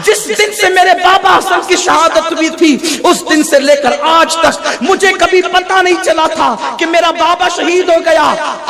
جس دن سے میرے بابا حسن کی شہادت ہوئی تھی اس دن سے لے کر آج تک مجھے کبھی پتہ نہیں چلا تھا کہ میرا بابا شہید ہو گیا.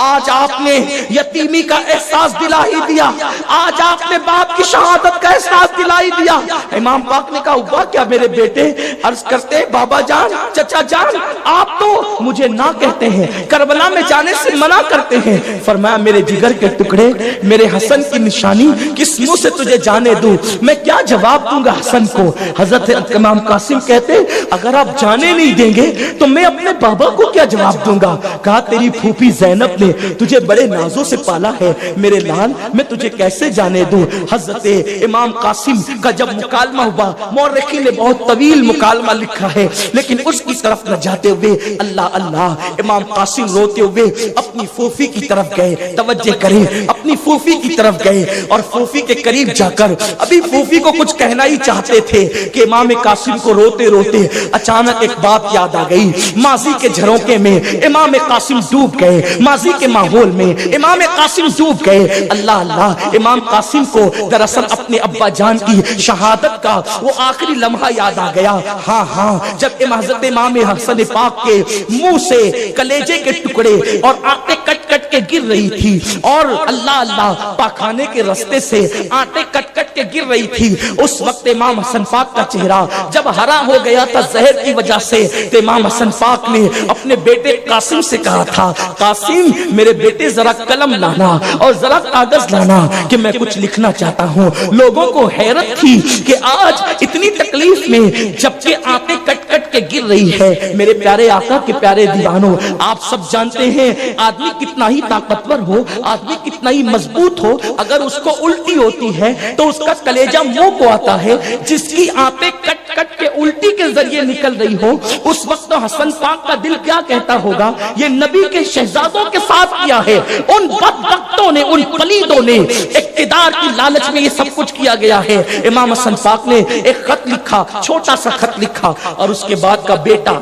آج آپ نے یتیمی کا احساس دلا ہی دیا, آج آپ نے باپ کی شہادت کا احساس دلا ہی دیا. امام پاک نے کہا ہوا کیا میرے بیٹے؟ عرض کرتے بابا جان, چچا جان, آپ تو مجھے نہ کہتے ہیں, کربلا میں جانے سے منع کرتے ہیں. فرمایا میرے جگر کے ٹکڑے, میرے حسن کی نشانی کس منہ سے تجھے جانے دوں, میں کیا جواب دوں گا حسن کو؟ حضرت امام قاسم کہتے اگر آپ جانے نہیں دیں گے تو میں اپنے بابا کو کیا جواب دوں گا؟ کہا تیری پھوپھی زینب نے تجھے بڑے نازوں سے پالا ہے میرے لال, میں تجھے کیسے جانے دوں؟ حضرت امام قاسم کا جب مکالمہ ہوا, مورخین نے بہت طویل مکالمہ لکھا ہے, لیکن اس کی طرف نہ جاتے ہوئے اللہ اللہ امام قاسم روتے ہوئے اپنی پھوپھی کی طرف گئے. توجہ کریں, اپنی پھوپھی کی طرف گئے اور پھوپھی کے قریب جا کر ابھی پھوپھی کو کچھ کہنا ہی چاہتے تھے کہ امام قاسم کو روتے روتے اچانک ایک بات یاد آ گئی. ماضی کے جھروکے میں امام قاسم ڈوب گئے, ماضی کے ماحول میں امام قاسم ڈوب گئے. اللہ اللہ امام قاسم کو دراصل اپنے ابا جان کی شہادت کا وہ آخری لمحہ یاد آ گیا. ہاں ہاں, جب حضرت امام حسن پاک کے منہ سے کلیجے کے ٹکڑے اور آٹے کٹ کٹ کے گر رہی تھی, اور اللہ اللہ پاخانے کے رستے سے آٹے کٹ کٹ کے گر رہی تھی, اس وقت امام حسن پاک کا چہرہ جب ہرا ہو گیا تھا زہر کی وجہ سے, تو امام حسن پاک نے اپنے بیٹے قاسم سے کہا تھا قاسم میرے بیٹے ذرا قلم لانا اور ذرا کاغذ لانا کہ میں کچھ لکھنا چاہتا ہوں. لوگوں کو حیرت تھی کہ آج اتنی تکلیف میں جبکہ آٹے کٹ کٹ کے گر رہی ہے. میرے پیارے آقا کے پیارے دیوانوں, آپ سب جانتے ہیں آدمی کتنا ہی طاقتور ہو, آدمی کتنا ہی مضبوط ہو, اگر اس کو الٹی ہوتی ہے تو اس کا کلیجہ منہ کو آتا ہے. جس کی آنتیں کٹ کٹ کے الٹی کے ذریعے نکل رہی ہو, اس وقت حسن پاک کا دل کیا کہتا ہوگا؟ یہ نبی کے شہزادوں کے ساتھ کیا ہے, ان بدبختوں نے, ان پلیدوں نے, اقتدار کی لالچ میں یہ سب کچھ کیا گیا ہے. امام حسن پاک نے ایک خط لکھا, چھوٹا سا خط لکھا, اور اس کے بعد کا بیٹا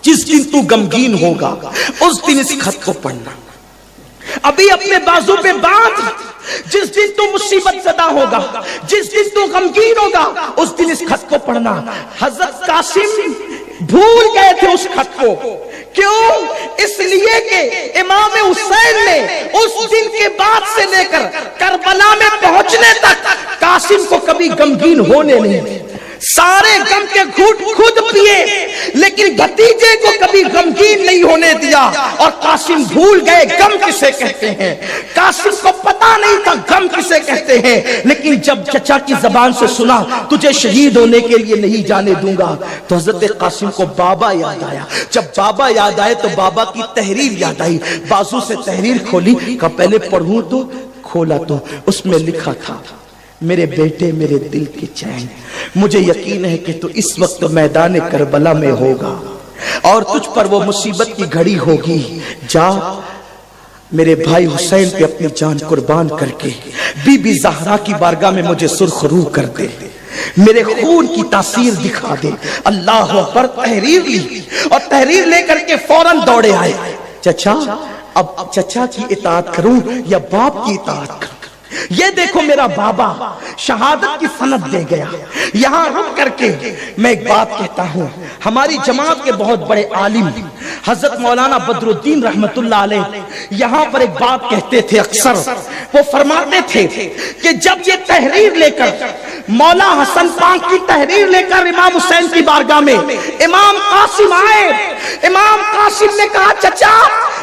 جس دن تو غمگین ہوگا اس دن اس خط کو پڑھنا, ابھی اپنے بازو پہ باندھ, جس دن تو مصیبت زدہ ہوگا, جس دن تو غمگین ہوگا اس دن اس خط کو پڑھنا. حضرت قاسم بھول گئے تھے اس خط کو. کیوں؟ اس لیے کہ امام حسین نے اس دن کے بعد سے لے کر کربلا میں پہنچنے تک قاسم کو کبھی غمگین ہونے نہیں دی. سارے غم کے گھوٹ خود پیے, لیکن بھتیجے کو کبھی غمگین نہیں ہونے دیا. اور قاسم بھول گئے غم کسے کہتے ہیں, قاسم کو پتا نہیں تھا غم کسے کہتے ہیں. لیکن جب چچا کی زبان سے سنا تجھے شہید ہونے کے لیے نہیں جانے دوں گا, تو حضرت قاسم کو بابا یاد آیا. جب بابا یاد آئے تو بابا کی تحریر یاد آئی. بازو سے تحریر کھولی, کہا پہلے پڑھوں تو. کھولا تو اس میں لکھا تھا میرے بیٹے میرے دل کی چین, مجھے یقین ہے کہ تو اس وقت میدان کربلا میں ہوگا اور تجھ پر وہ مصیبت کی گھڑی ہوگی. جا میرے بھائی حسین پہ اپنی جان قربان کر کے بی بی زہرا کی بارگاہ میں مجھے سرخ روح کر دے, میرے خون کی تاثیر دکھا دے. اللہ اکبر. تحریر لی اور تحریر لے کر کے فوراً دوڑے آئے. چچا, اب چچا کی اطاعت کروں یا باپ کی اطاعت کروں؟ یہ دیکھو میرا بابا شہادت کی سند دے گیا. یہاں رک کر کے میں ایک بات کہتا ہوں, ہماری جماعت کے بہت بڑے عالم حضرت مولانا بدر الدین رحمت اللہ علیہ یہاں پر ایک بات کہتے تھے اکثر. وہ فرماتے تھے کہ جب یہ تحریر لے کر مولا حسن پاک کی تحریر لے کر امام حسین کی بارگاہ میں امام قاسم آئے, امام قاسم نے کہا چچا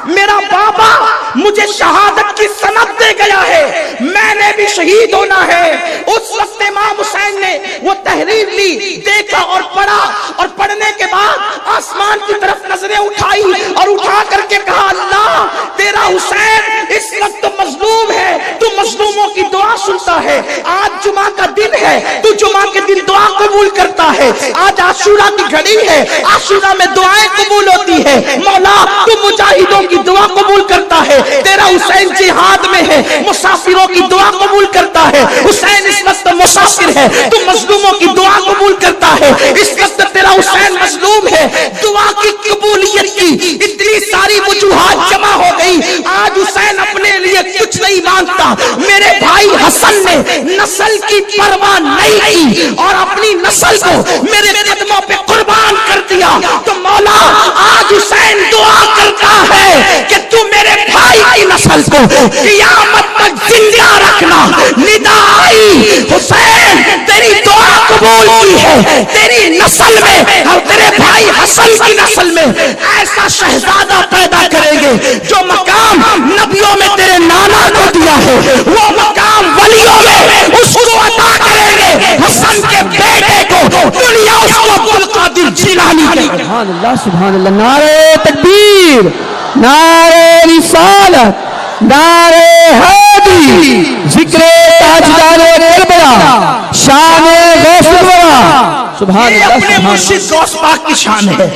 میرا بابا مجھے شہادت کی سند دے گیا ہے, میں نے بھی شہید ہونا ہے. اس وقت امام حسین نے وہ تحریر لی, دیکھا اور پڑھا, اور پڑھنے کے بعد آسمان کی طرف نظریں اٹھائی اور اٹھا کر کے کہا اللہ تیرا حسین اس وقت مظلوم ہے, تو مظلوموں کی دعا سنتا ہے. آج جمعہ کا دن ہے, تو جمعہ کے دن دعا قبول کرتا ہے. آج عاشورہ کی گھڑی ہے, عاشورہ میں دعائیں قبول ہوتی ہے. مولا تو مجاہدوں کی دعا قبول کرتا ہے, تیرا حسین جہاد میں ہے, مسافروں کی دعا قبول کرتا ہے. حسین اس وقت مسافر ہے, تو مظلوموں کی دعا قبول کرتا ہے. اس وقت تیرا حسین مظلوم ہے, دعا کی قبولیت کی اتنی ساری وجوہات جمع ہو گئی. آج حسین اپنے لیے کچھ نہیں مانگتا. میرے بھائی حسن نے نسل کی پرواہ نہیں کی اور اپنی نسل کو میرے قدموں پہ قربان کر دیا. تو مولا آج حسین دعا کرتا ہے کہ تو میرے بھائی کی نسل کو قیامت تک زندہ رکھنا. ندا آئی حسین تیری دعا قبول کی ہے. تیری نسل میں اور تیرے بھائی حسن کی نسل میں ایسا شہزادہ پیدا کریں گے جو مقام نبیوں میں تیرے نانا کو دیا ہے وہ مقام ولیوں میں اس کو عطا کریں گے. حسن کے بیٹے کو دنیا اس کو عبدالقادر جیلانی کہے گی. سبحان اللہ سبحان اللہ. نعرہ تکبیر، نعرہ رسالت، نعرہ حیدری، ذکر تاجدار کربلا، شان غوث الورا. سبحان یہ اللہ اپنے سبحان مرشد غوث پاک کی شان ہے.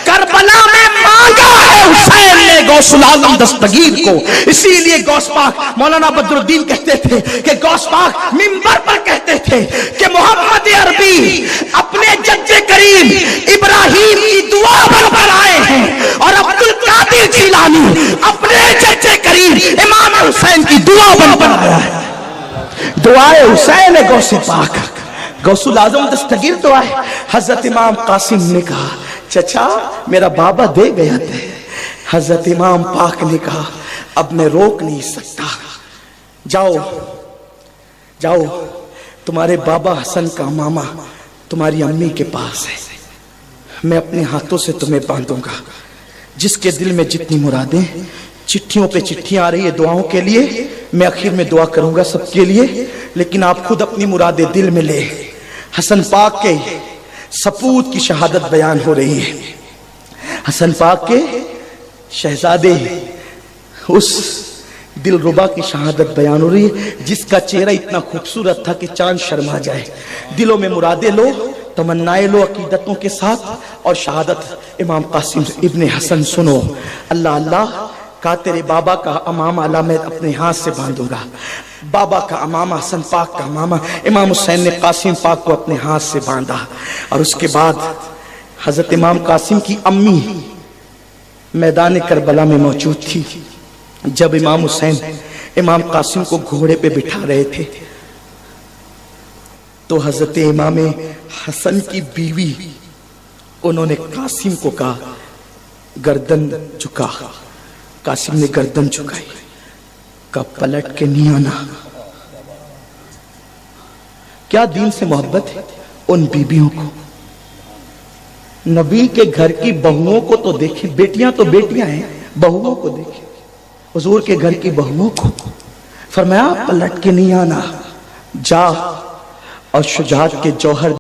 کربلا میں مانگا ہے حسین نے غوث العظم دستگیر کو. اسی لیے غوث پاک مولانا بدر الدین کہتے تھے کہ غوث پاک منبر پر کہتے تھے کہ محمد عربی اپنے جد کریم ابراہیم کی دعا بن کر آئے ہیں اور عبدالقادر جیلانی اپنے جد کریم امام حسین کی دعا بن کر آیا ہے. دعائے حسین ہے غوث پاک. غوث العظم دستگیر دعا ہے. حضرت امام قاسم نے کہا چچا میرا بابا دے گیا تھے. حضرت امام پاک نے کہا اب میں روک نہیں سکتا. جاؤ جاؤ تمہارے بابا حسن کا ماما تمہاری امی کے پاس ہے. میں اپنے ہاتھوں سے تمہیں باندھوں گا. جس کے دل میں جتنی مرادیں چٹھیوں پہ چٹھیاں آ رہی ہے دعاؤں کے لیے میں آخر میں دعا کروں گا سب کے لیے لیکن آپ خود اپنی مرادیں دل میں لے. حسن پاک کے سپوت کی شہادت بیان ہو رہی ہے. حسن پاک کے شہزادے اس دل ربا کی شہادت بیان ہو رہی ہے جس کا چہرہ اتنا خوبصورت تھا کہ چاند شرما جائے. دلوں میں مرادیں لو، تمنائیں لو عقیدتوں کے ساتھ اور شہادت امام قاسم ابن حسن سنو. اللہ اللہ کہا تیرے بابا کا امامہ اللہ میں اپنے ہاتھ سے باندھوں گا. بابا کا امامہ حسن پاک کا امامہ امام حسین نے قاسم پاک کو اپنے ہاتھ سے باندھا. اور اس کے بعد حضرت امام قاسم کی امی میدان کربلا میں موجود تھی. جب امام حسین امام قاسم کو گھوڑے پہ بٹھا رہے تھے تو حضرت امام حسن کی بیوی انہوں نے قاسم کو کہا گردن جھکا. قاسم نے گردن جھکائی. کا پلٹ کے نہیں آنا. کیا دین سے محبت ہے ان بیبیوں کو. نبی کے گھر کی بہوؤں کو تو دیکھیں، بیٹیاں تو بیٹیاں ہیں، بہوؤں کو دیکھیں. حضور کے گھر کی بہوؤں کو فرمایا پلٹ کے نہیں آنا، جا اور شجاعت کے جوہر